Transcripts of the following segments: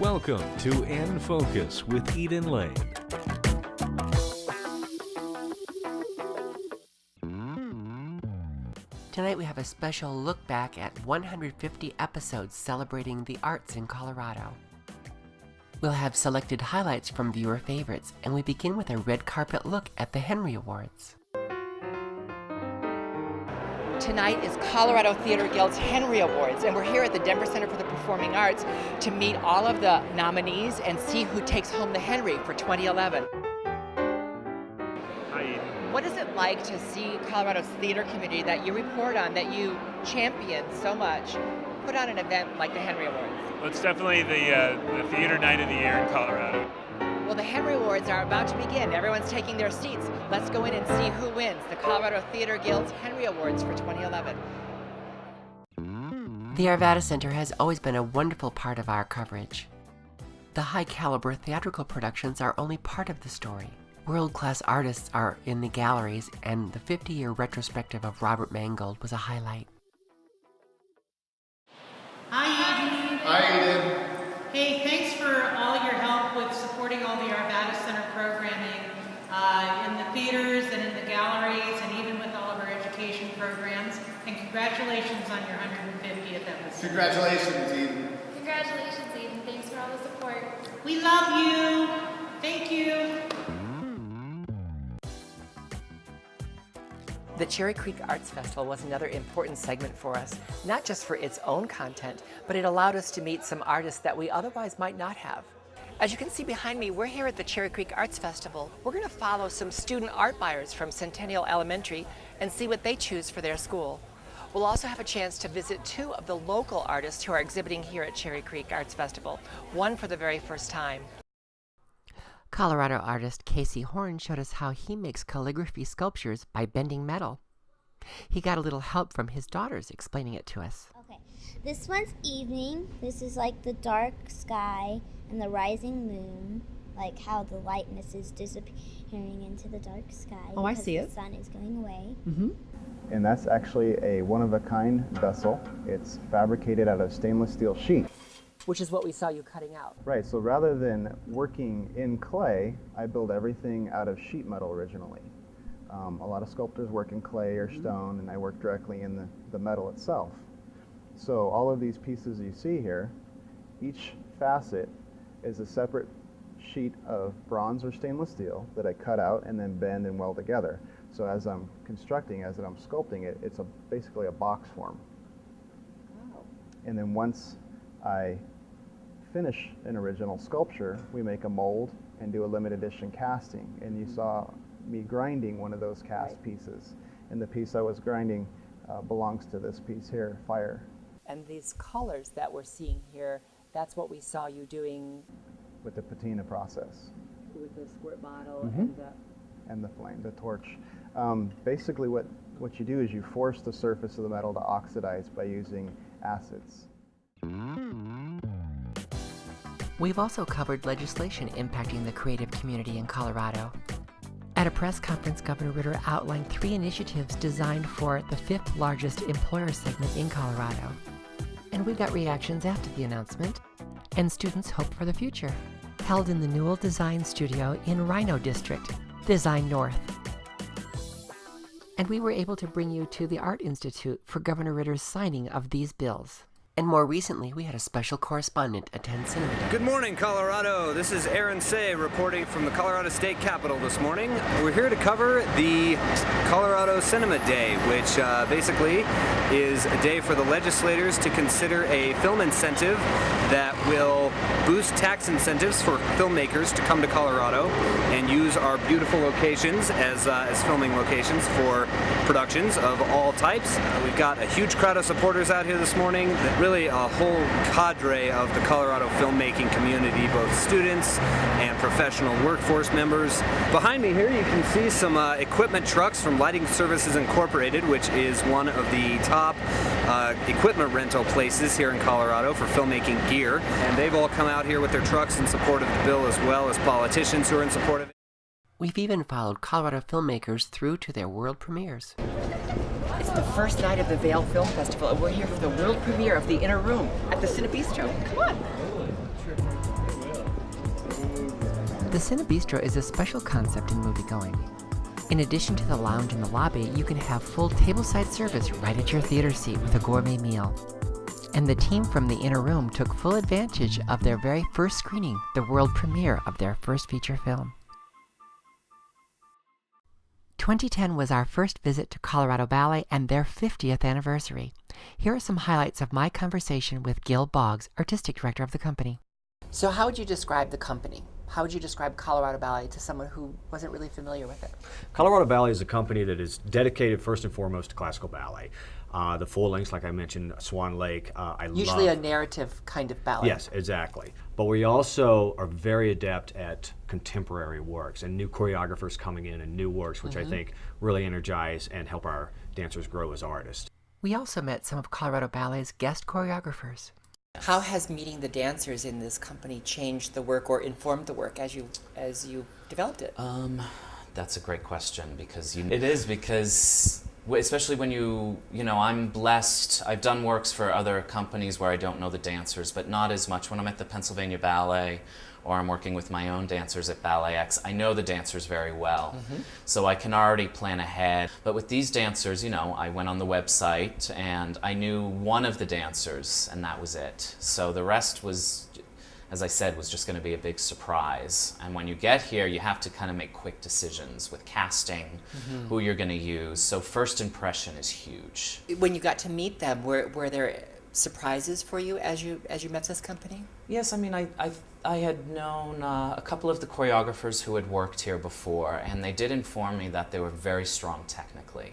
Welcome to In Focus with Eden Lane. Tonight we have a special look back at 150 episodes celebrating the arts in Colorado. We'll have selected highlights from viewer favorites, and we begin with a red carpet look at the Henry Awards. Tonight is Colorado Theater Guild's Henry Awards, and we're here at the Denver Center for the Performing Arts to meet all of the nominees and see who takes home the Henry for 2011. Hi, Eden. What is it like to see Colorado's theater community that you report on, that you champion so much, put on an event like the Henry Awards? Well, it's definitely the theater night of the year in Colorado. Well, the Henry Awards are about to begin. Everyone's taking their seats. Let's go in and see who wins the Colorado Theater Guild's Henry Awards for 2011. The Arvada Center has always been a wonderful part of our coverage. The high-caliber theatrical productions are only part of the story. World-class artists are in the galleries, and the 50-year retrospective of Robert Mangold was a highlight. Hi, Eden. Hi, Eden. Hey, thanks for all your help with supporting all the Arvada Center programming in the theaters and in the galleries and even with all of our education programs. And congratulations on your 150th episode. Congratulations, Eden. Congratulations, Eden. Thanks for all the support. We love you. Thank you. The Cherry Creek Arts Festival was another important segment for us, not just for its own content, but it allowed us to meet some artists that we otherwise might not have. As you can see behind me, we're here at the Cherry Creek Arts Festival. We're going to follow some student art buyers from Centennial Elementary and see what they choose for their school. We'll also have a chance to visit two of the local artists who are exhibiting here at Cherry Creek Arts Festival, one for the very first time. Colorado artist Casey Horn showed us how he makes calligraphy sculptures by bending metal. He got a little help from his daughters explaining it to us. Okay, this one's evening. This is like the dark sky and the rising moon, like how the lightness is disappearing into the dark sky. Oh, I see it. The sun is going away. Mm-hmm. And that's actually a one-of-a-kind vessel. It's fabricated out of stainless steel sheet. Which is what we saw you cutting out. Right, so rather than working in clay, I build everything out of sheet metal originally. A lot of sculptors work in clay or stone, and I work directly in the metal itself. So all of these pieces you see here, each facet is a separate sheet of bronze or stainless steel that I cut out and then bend and weld together. So as I'm constructing, as I'm sculpting it, it's basically a box form. Wow. And then once I finish an original sculpture, we make a mold and do a limited edition casting. And you saw me grinding one of those cast pieces. And the piece I was grinding belongs to this piece here, Fire. And these colors that we're seeing here, that's what we saw you doing With the patina process. with the squirt bottle And the flame, the torch. Basically what you do is you force the surface of the metal to oxidize by using acids. We've also covered legislation impacting the creative community in Colorado. At a press conference, Governor Ritter outlined 3 initiatives designed for the 5th largest employer segment in Colorado. And we got reactions after the announcement, and students hope for the future. Held in the Newell Design Studio in Rhino District, Design North. And we were able to bring you to the Art Institute for Governor Ritter's signing of these bills. And more recently, we had a special correspondent attend Cinema Day. Good morning, Colorado. This is Aaron Say reporting from the Colorado State Capitol this morning. We're here to cover the Colorado Cinema Day, which basically is a day for the legislators to consider a film incentive that will boost tax incentives for filmmakers to come to Colorado and use our beautiful locations as filming locations for productions of all types. We've got a huge crowd of supporters out here this morning. Really a whole cadre of the Colorado filmmaking community, both students and professional workforce members. Behind me here you can see some equipment trucks from Lighting Services Incorporated, which is one of the top equipment rental places here in Colorado for filmmaking gear. And they've all come out here with their trucks in support of the bill, as well as politicians who are in support of it. We've even followed Colorado filmmakers through to their world premieres. It's the first night of the Vail Film Festival, and we're here for the world premiere of The Inner Room at the Cinebistro. Come on. The Cinebistro is a special concept in moviegoing. In addition to the lounge in the lobby, you can have full tableside service right at your theater seat with a gourmet meal. And the team from the Inner Room took full advantage of their very first screening, the world premiere of their first feature film. 2010 was our first visit to Colorado Ballet and their 50th anniversary. Here are some highlights of my conversation with Gil Boggs, artistic director of the company. So how would you describe the company? How would you describe Colorado Ballet to someone who wasn't really familiar with it? Colorado Ballet is a company that is dedicated first and foremost to classical ballet. The full lengths, like I mentioned, Swan Lake, Usually a narrative kind of ballet. Yes, exactly. But we also are very adept at contemporary works and new choreographers coming in and new works, which I think really energize and help our dancers grow as artists. We also met some of Colorado Ballet's guest choreographers. How has meeting the dancers in this company changed the work or informed the work as you developed it? That's a great question because especially when you know, I'm blessed. I've done works for other companies where I don't know the dancers, but not as much when I'm at the Pennsylvania Ballet or I'm working with my own dancers at Ballet X. I know the dancers very well, so I can already plan ahead. But with these dancers, you know, I went on the website and I knew one of the dancers and that was it. So the rest was, as I said, was just going to be a big surprise. And when you get here, you have to kind of make quick decisions with casting, who you're going to use. So first impression is huge. When you got to meet them, were there surprises for you as you met this company? Yes, I mean, I had known a couple of the choreographers who had worked here before, and they did inform me that they were very strong technically,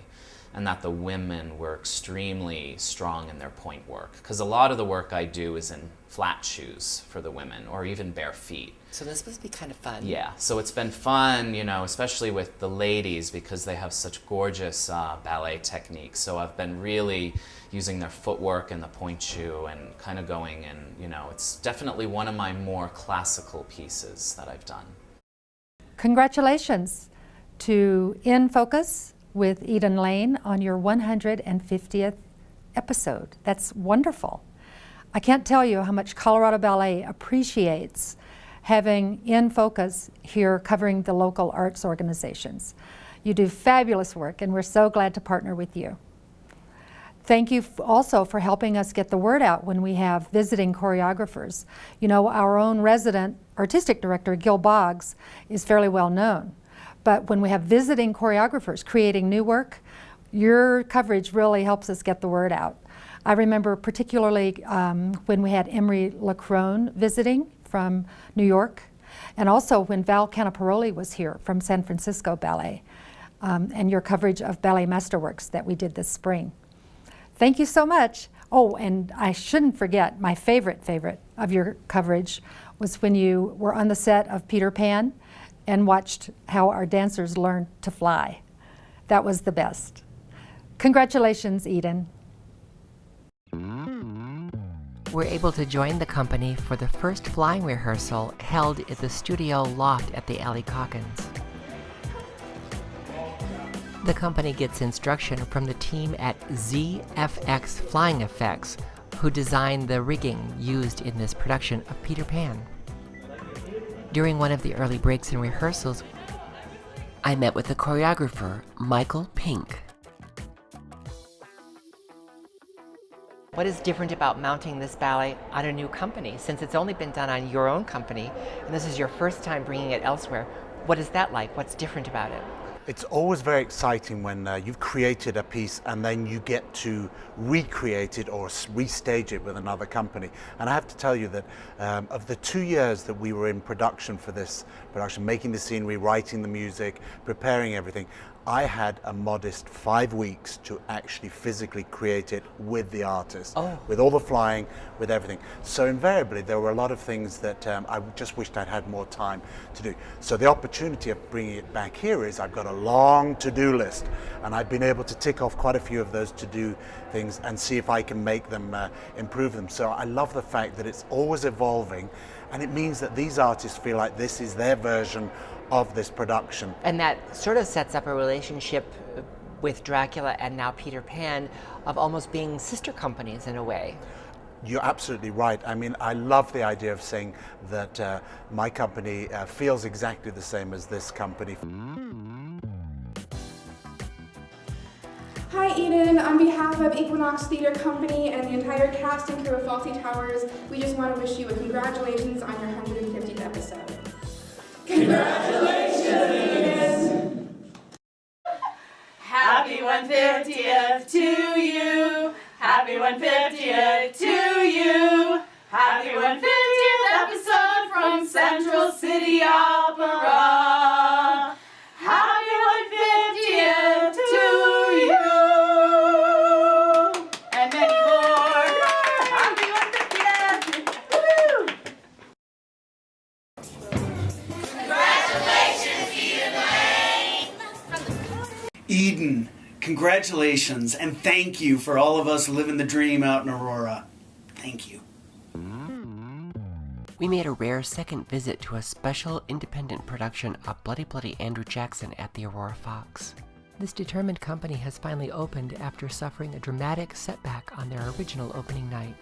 and that the women were extremely strong in their point work. Because a lot of the work I do is in flat shoes for the women, or even bare feet. So this must be kind of fun. Yeah, so it's been fun, you know, especially with the ladies because they have such gorgeous ballet techniques. So I've been really using their footwork and the point shoe and kind of going and, you know, it's definitely one of my more classical pieces that I've done. Congratulations to In Focus with Eden Lane on your 150th episode. That's wonderful. I can't tell you how much Colorado Ballet appreciates having In Focus here covering the local arts organizations. You do fabulous work and we're so glad to partner with you. Thank you also for helping us get the word out when we have visiting choreographers. You know, our own resident artistic director, Gil Boggs, is fairly well known. But when we have visiting choreographers creating new work, your coverage really helps us get the word out. I remember particularly when we had Emery Lacrone visiting from New York, and also when Val Canaparoli was here from San Francisco Ballet, and your coverage of Ballet Masterworks that we did this spring. Thank you so much. Oh, and I shouldn't forget, my favorite of your coverage was when you were on the set of Peter Pan and watched how our dancers learned to fly. That was the best. Congratulations, Eden. We're able to join the company for the first flying rehearsal held at the studio loft at the Alley Calkins. The company gets instruction from the team at ZFX Flying Effects, who designed the rigging used in this production of Peter Pan. During one of the early breaks in rehearsals, I met with the choreographer, Michael Pink. What is different about mounting this ballet on a new company, since it's only been done on your own company, and this is your first time bringing it elsewhere? What is that like? What's different about it? It's always very exciting when you've created a piece and then you get to recreate it or restage it with another company. And I have to tell you that of the 2 years that we were in production for this production, making the scenery, writing the music, preparing everything, I had a modest 5 weeks to actually physically create it with the artist, with all the flying, with everything. So invariably there were a lot of things that I just wished I'd had more time to do. So the opportunity of bringing it back here is I've got a long to-do list, and I've been able to tick off quite a few of those to-do things and see if I can make them, improve them. So I love the fact that it's always evolving, and it means that these artists feel like this is their version of this production. And that sort of sets up a relationship with Dracula and now Peter Pan of almost being sister companies in a way. you're absolutely right. I mean, I love the idea of saying that my company feels exactly the same as this company. Hi Eden, on behalf of Equinox Theater Company and the entire cast and crew of Fawlty Towers, we just want to wish you a congratulations on your 150th episode. Congratulations, Eden! Happy 150th to you! Happy 150th to you! Happy 150th episode from Central City Opera! Happy 150th to you! And many more! Happy 150th! Woo! Congratulations, Eden, congratulations, and thank you for all of us living the dream out in Aurora. Thank you. We made a rare second visit to a special independent production of Bloody Bloody Andrew Jackson at the Aurora Fox. This determined company has finally opened after suffering a dramatic setback on their original opening night.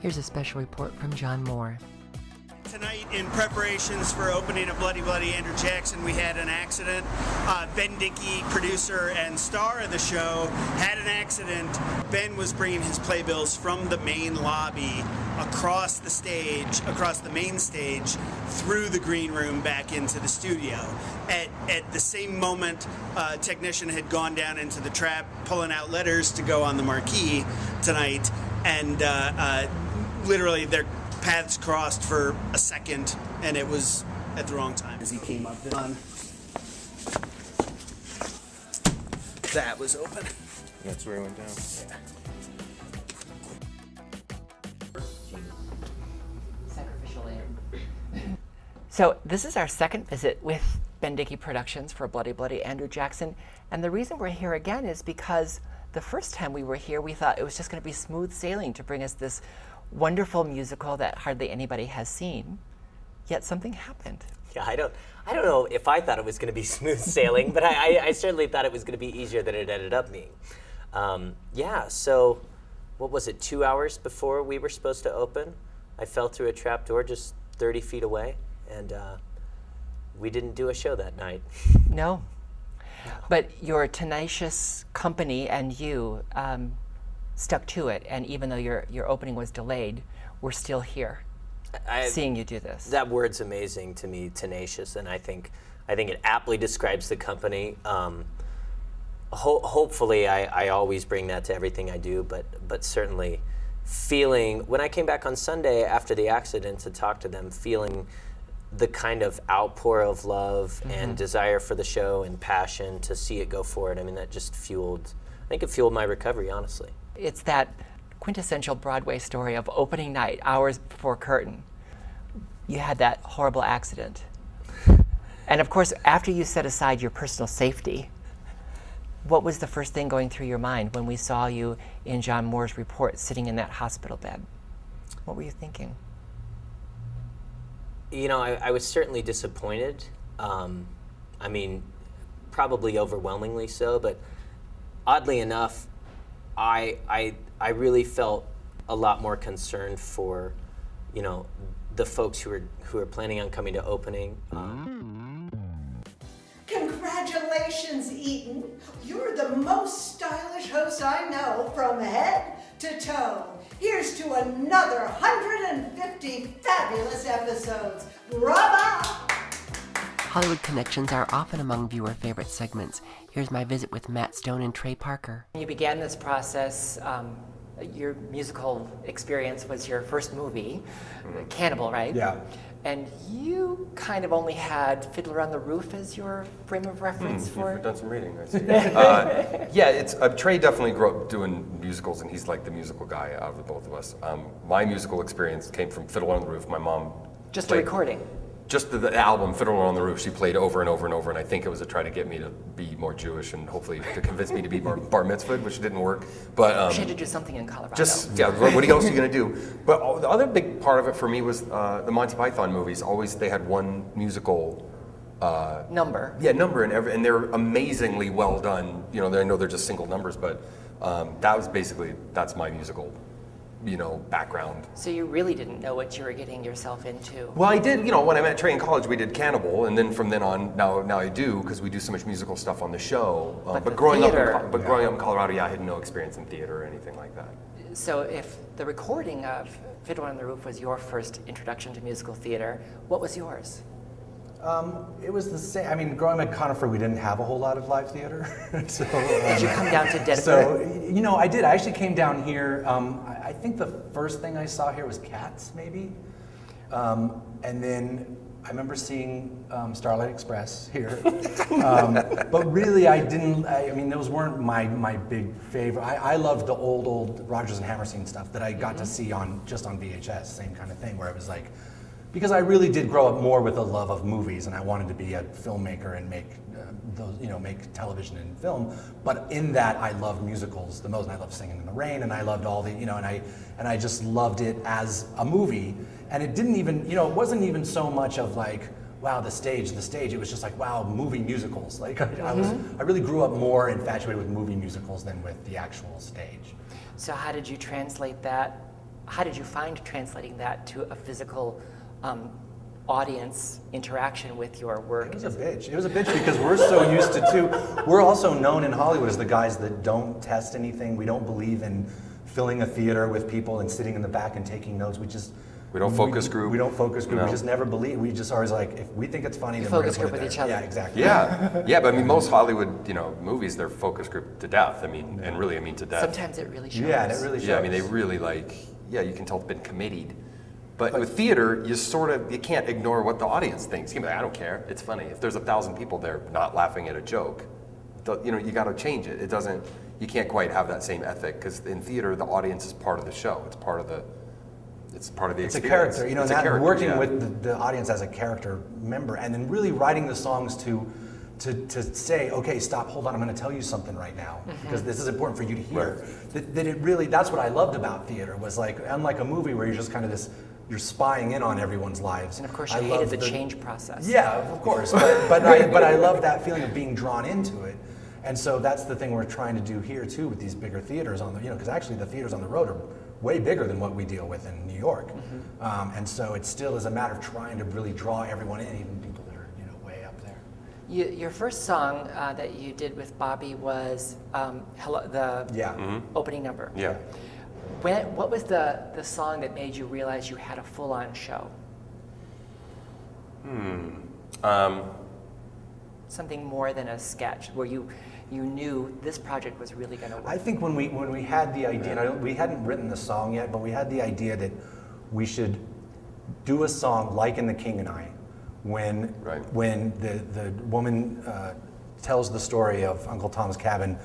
Here's a special report from John Moore. Tonight, in preparations for opening of Bloody Bloody Andrew Jackson, we had an accident. Ben Dickey, producer and star of the show, had an accident. Ben was bringing his playbills from the main lobby across the stage, across the main stage, through the green room back into the studio. At the same moment, a technician had gone down into the trap, pulling out letters to go on the marquee tonight, and literally their paths crossed for a second, and it was at the wrong time as he came up on. That was open. That's where it went down. Yeah. Sacrificial lamb. So this is our second visit with Ben Dickey Productions for Bloody Bloody Andrew Jackson, and the reason we're here again is because the first time we were here, we thought it was just going to be smooth sailing to bring us this wonderful musical that hardly anybody has seen, yet something happened. Yeah, I don't know if I thought it was going to be smooth sailing, but I certainly thought it was going to be easier than it ended up being. Yeah, so what was it, 2 hours before we were supposed to open, I fell through a trap door just 30 feet away, and we didn't do a show that night. No. But your tenacious company and you stuck to it, and even though your opening was delayed, we're still here seeing you do this. That word's amazing to me, tenacious, and I think it aptly describes the company. Hopefully I always bring that to everything I do, but certainly feeling, when I came back on Sunday after the accident to talk to them, feeling the kind of outpour of love and desire for the show and passion to see it go forward, I mean, that just fueled, I think it fueled my recovery, honestly. It's that quintessential Broadway story of opening night, hours before curtain. You had that horrible accident. And of course, after you set aside your personal safety, what was the first thing going through your mind when we saw you in John Moore's report sitting in that hospital bed? What were you thinking? You know, I was certainly disappointed. I mean, probably overwhelmingly so, but oddly enough, I really felt a lot more concerned for, you know, the folks who are planning on coming to opening. Congratulations, Eden. You're the most stylish host I know from head to toe. Here's to another 150 fabulous episodes. Bravo! Hollywood connections are often among viewer favorite segments. Here's my visit with Matt Stone and Trey Parker. You began this process, your musical experience was your first movie, Cannibal, right? Yeah. And you kind of only had Fiddler on the Roof as your frame of reference for You've done some reading, I see. Yeah, Trey definitely grew up doing musicals, and he's like the musical guy out of the both of us. My musical experience came from Fiddler on the Roof. My mom just a recording. Just the album Fiddler on the Roof. She played over and over and over, and I think it was to try to get me to be more Jewish and hopefully to convince me to be bar mitzvahed, which didn't work. But she had to do something in Colorado. Just yeah, what else are you gonna do? But the other big part of it for me was the Monty Python movies. Always they had one musical number. Yeah, number and they're amazingly well done. You know, I know they're just single numbers, but that's my musical background. So you really didn't know what you were getting yourself into. Well, I did, when I met Trey in college, we did Cannibal, and then from then on, now I do, because we do so much musical stuff on the show. But growing up in Colorado, I had no experience in theater or anything like that. So if the recording of Fiddler on the Roof was your first introduction to musical theater, what was yours? It was the same. I mean, growing up in Conifer, we didn't have a whole lot of live theater. So, did you come down to Denver? So, I did. I actually came down here. I think the first thing I saw here was Cats, maybe. And then I remember seeing Starlight Express here. But really, I didn't. I mean, those weren't my big favorite. I loved the old Rodgers and Hammerstein stuff that I got to see just on VHS. Same kind of thing, where it was like. Because I really did grow up more with a love of movies, and I wanted to be a filmmaker and make make television and film. But in that, I loved musicals the most. And I loved Singing in the Rain, and I loved all the and I just loved it as a movie. And it didn't even it wasn't even so much of like, wow, the stage. It was just like, wow, movie musicals. Like I really grew up more infatuated with movie musicals than with the actual stage. So how did you translate that? How did you find translating that to a physical audience interaction with your work? It was a bitch. It was a bitch because we're so used to we're also known in Hollywood as the guys that don't test anything. We don't believe in filling a theater with people and sitting in the back and taking notes. We don't focus group. We don't focus group. No. We just never believe. We just always like, if we think it's funny, then we're going to put it there. Focus group with each other. Yeah, exactly. Yeah, but I mean, most Hollywood, movies, they're focus group to death. I mean, and really, to death. Sometimes it really shows. Yeah, and it really shows. Yeah, I mean, they really you can tell it's been committed. But with theater, you can't ignore what the audience thinks. I don't care. It's funny. If there's 1,000 people there not laughing at a joke, you got to change it. It doesn't. You can't quite have that same ethic because in theater, the audience is part of the show. It's part of the. It's part of the experience. It's a character. That working with the audience as a character member, and then really writing the songs to say, okay, stop, hold on, I'm going to tell you something right now because this is important for you to hear. Right. That it really. That's what I loved about theater was like, unlike a movie where you're just kind of you're spying in on everyone's lives. And of course, you hated the change process. Yeah, of course. But I love that feeling of being drawn into it. And so that's the thing we're trying to do here too with these bigger theaters on the, because actually the theaters on the road are way bigger than what we deal with in New York. And so it still is a matter of trying to really draw everyone in, even people that are way up there. Your first song that you did with Bobby was opening number. Yeah. What was the song that made you realize you had a full-on show? Something more than a sketch, where you knew this project was really going to work. I think when we had the idea, and we hadn't written the song yet, but we had the idea that we should do a song like in The King and I, when the woman tells the story of Uncle Tom's Cabin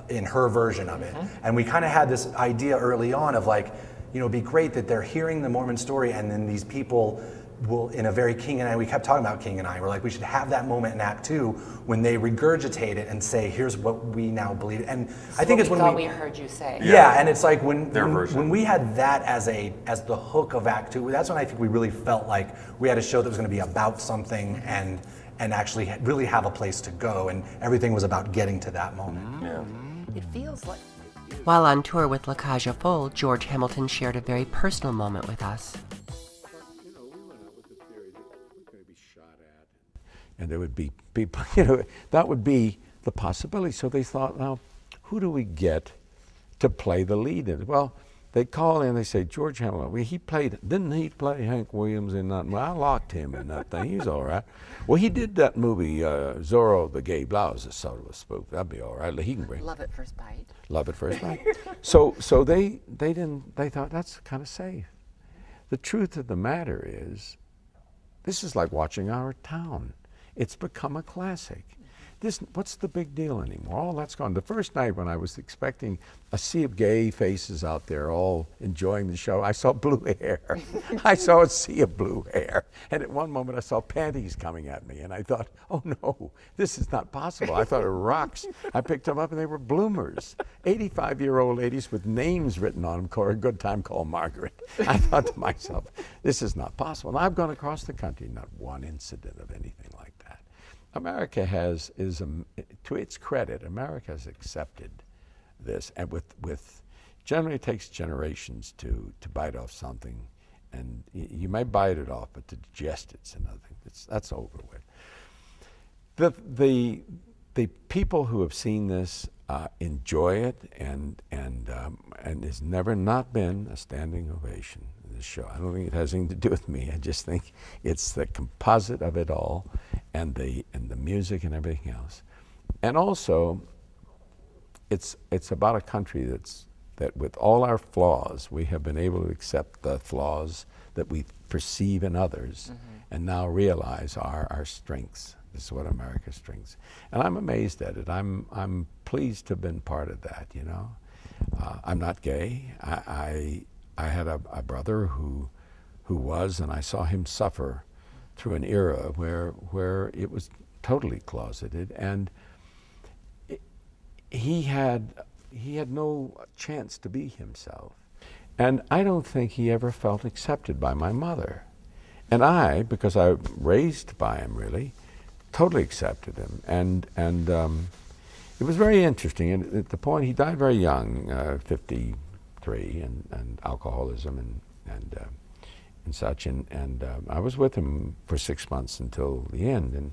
in her version of it. And we kind of had this idea early on of like, it'd be great that they're hearing the Mormon story and then these people will, in a very King and I, we kept talking about King and I, we're like, we should have that moment in Act 2 when they regurgitate it and say, here's what we now believe. And I think it's when we heard you say. Yeah, and it's like when we had that as the hook of Act 2, that's when I think we really felt like we had a show that was going to be about something and actually really have a place to go, and everything was about getting to that moment. It feels like... While on tour with La Cage aux Folles, George Hamilton shared a very personal moment with us. We went out with the theory that we're going to be shot at. And there would be people, that would be the possibility. So they thought, now, who do we get to play the lead in it? Well, they call in, they say, George Hamilton, didn't he play Hank Williams in that? Well, I locked him in that thing, he's all right. Well, he did that movie, Zorro the Gay Blouse, a sort of a spook, that'd be all right. He can bring Love at First Bite. Love at First Bite. So they thought, that's kind of safe. The truth of the matter is, this is like watching Our Town. It's become a classic. What's the big deal anymore? All that's gone. The first night when I was expecting a sea of gay faces out there all enjoying the show, I saw blue hair. I saw a sea of blue hair. And at one moment I saw panties coming at me and I thought, oh no, this is not possible. I thought it were rocks. I picked them up and they were bloomers. 85-year-old ladies with names written on them for a good time called Margaret. I thought to myself, this is not possible. And I've gone across the country, not one incident of anything like that. America to its credit, America has accepted this, and with generally takes generations to bite off something, and you may bite it off, but to digest it's another thing. That's over with. The people who have seen this enjoy it, and there's never not been a standing ovation in this show. I don't think it has anything to do with me. I just think it's the composite of it all, and the music and everything else, and also it's about a country that with all our flaws, we have been able to accept the flaws that we perceive in others, and now realize our strengths. This is what America's strengths. And I'm amazed at it. I'm pleased to have been part of that, you know. I'm not gay. I had a brother who was, and I saw him suffer through an era where it was totally closeted, and he had no chance to be himself. And I don't think he ever felt accepted by my mother. And I, because I was raised by him really, totally accepted him. And it was very interesting. And at the point, he died very young, 53, and alcoholism and such. And I was with him for 6 months until the end. And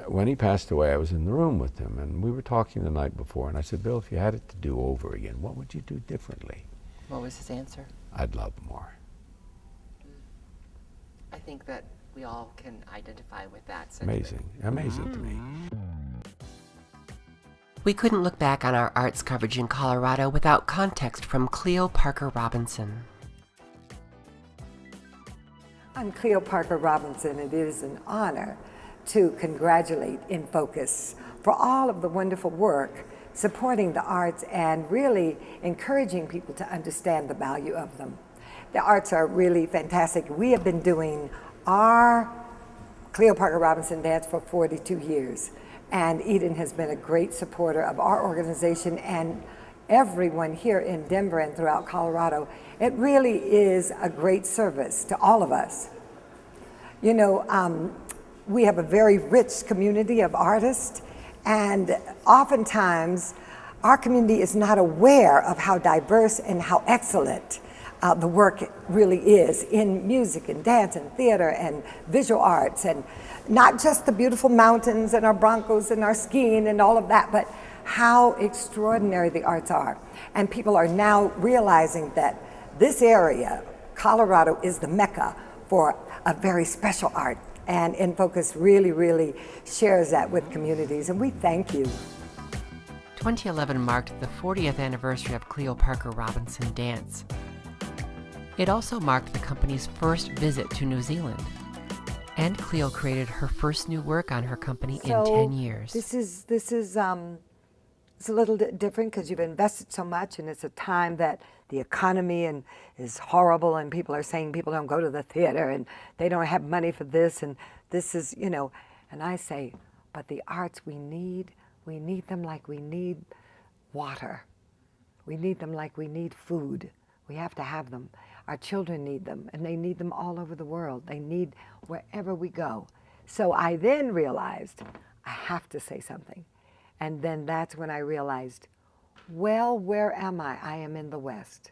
when he passed away, I was in the room with him, and we were talking the night before, and I said, Bill, if you had it to do over again, what would you do differently? What was his answer? I'd love more. I think that we all can identify with that sentiment. Amazing to me. We couldn't look back on our arts coverage in Colorado without context from Cleo Parker Robinson. I'm Cleo Parker Robinson. It is an honor to congratulate In Focus for all of the wonderful work supporting the arts and really encouraging people to understand the value of them. The arts are really fantastic. We have been doing our Cleo Parker Robinson dance for 42 years, and Eden has been a great supporter of our organization and everyone here in Denver and throughout Colorado. It really is a great service to all of us. You know, we have a very rich community of artists, and oftentimes our community is not aware of how diverse and how excellent the work really is in music and dance and theater and visual arts, and not just the beautiful mountains and our Broncos and our skiing and all of that, but how extraordinary the arts are. And people are now realizing that this area, Colorado, is the mecca for a very special art. And In Focus really, really shares that with communities, and we thank you. 2011 marked the 40th anniversary of Cleo Parker Robinson Dance. It also marked the company's first visit to New Zealand. And Cleo created her first new work on her company in 10 years. This is it's a little different because you've invested so much, and it's a time that the economy is horrible, and people are saying people don't go to the theater and they don't have money for this, and this is, you know, and I say, but the arts we need them like we need water. We need them like we need food. We have to have them. Our children need them, and they need them all over the world. They need wherever we go. So I then realized I have to say something. And then that's when I realized, well, where am I? I am in the West.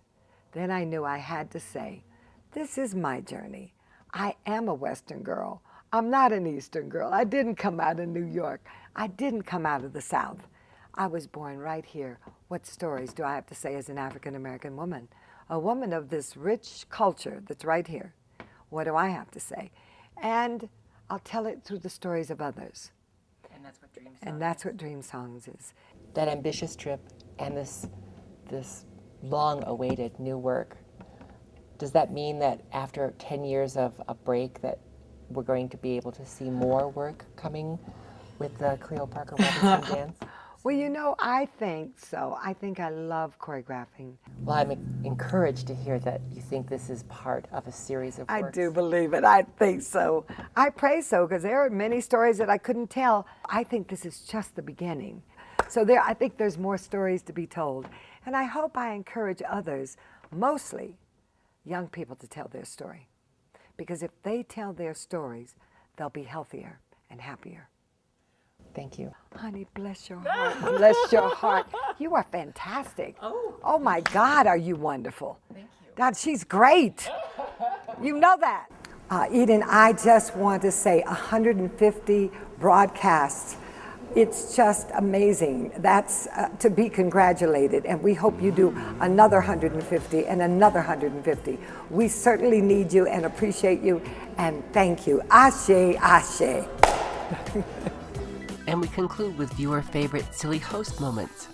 Then I knew I had to say, this is my journey. I am a Western girl. I'm not an Eastern girl. I didn't come out of New York. I didn't come out of the South. I was born right here. What stories do I have to say as an African-American woman? A woman of this rich culture that's right here. What do I have to say? And I'll tell it through the stories of others. And that's what Dream Songs And that's what Dream Songs is. That ambitious trip and this long-awaited new work, does that mean that after 10 years of a break that we're going to be able to see more work coming with the Cleo Parker Robinson dance? Well, you know, I think so. I think I love choreographing. Well, I'm encouraged to hear that you think this is part of a series of works. I do believe it. I think so. I pray so, because there are many stories that I couldn't tell. I think this is just the beginning. So I think there's more stories to be told. And I hope I encourage others, mostly young people, to tell their story. Because if they tell their stories, they'll be healthier and happier. Thank you. Honey, bless your heart. Bless your heart. You are fantastic. Oh my God, are you wonderful? Thank you. God, she's great. You know that. Eden, I just want to say 150 broadcasts. It's just amazing. That's to be congratulated, and we hope you do another 150 and another 150. We certainly need you and appreciate you, and thank you. Ashe, ashe. And we conclude with viewer favorite silly host moments.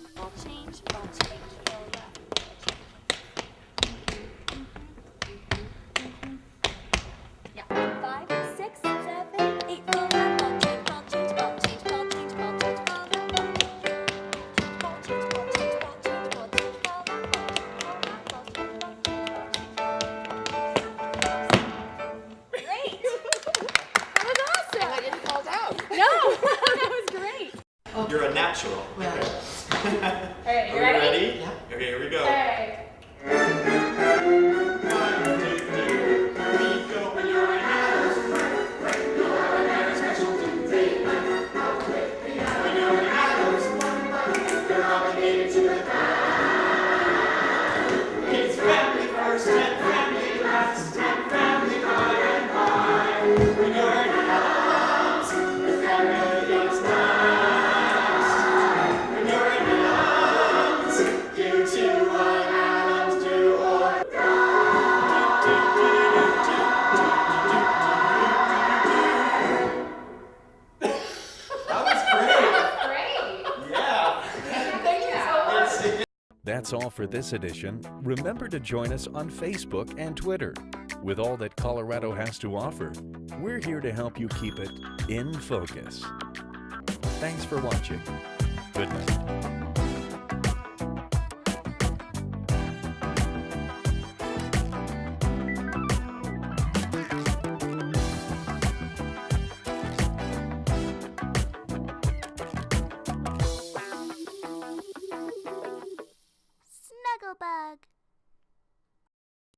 You're a natural. Well. Okay. All right, you Are we ready? ready? Yeah. Okay, here we go. Okay. It's family first and family last and family by and by. When you're in Iapos, the family is last. When you're in Iapos, you do what Adams do or That was great. Great. Yeah. Thank you so much. That's all for this edition. Remember to join us on Facebook and Twitter. With all that Colorado has to offer, we're here to help you keep it in focus. Thanks for watching. Good night.